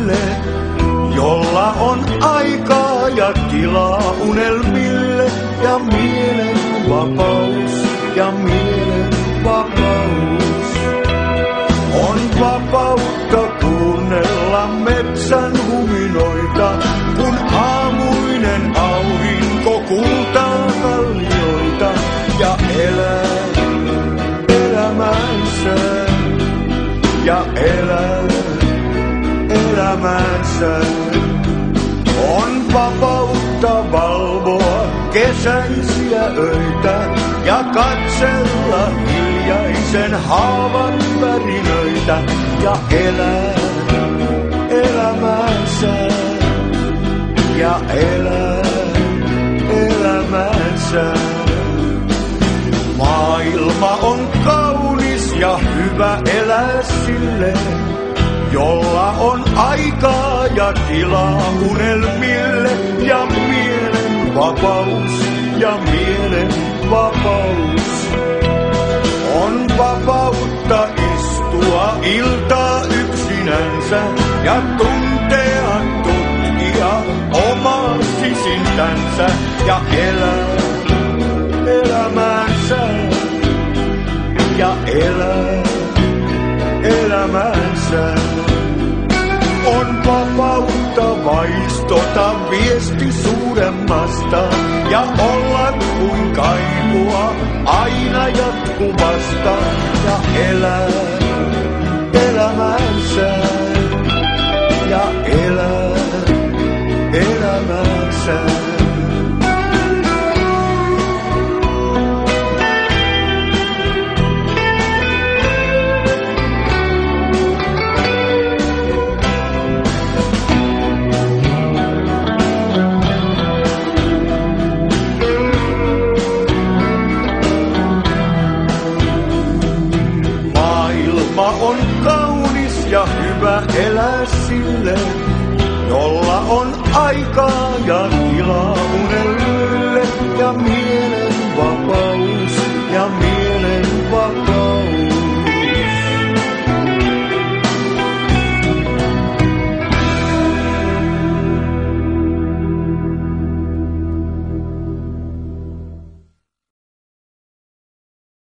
sille, jolla on aikaa ja tilaa unelmille ja mielen vapaus ja mielen vapaus. On vapautta kuunnella metsän huminoita, kun aamuinen aurinko kultaa kallioita ja elää elämänsä ja elää elämänsä. On vapautta valvoa kesäisiä öitä ja katsella hiljaisen haavan värinöitä ja elää elämänsä ja elää elämänsä. Maailma on kaunis ja hyvä elää sille, jolla on aikaa ja tilaa unelmille ja mielen vapaus ja mielen vapaus. On vapautta istua iltaa yksinänsä ja tuntea tutkia omaa sisintänsä ja elää elämänsä ja elää elämänsä. On vapautta vaistota viesti suuremmasta ja olla kuin kaipua aina jatkuvasta ja elää elämänsä ja elää elämänsä. On kaunis ja hyvä elää sille, jolla on aikaa ja tilaa unelmille ja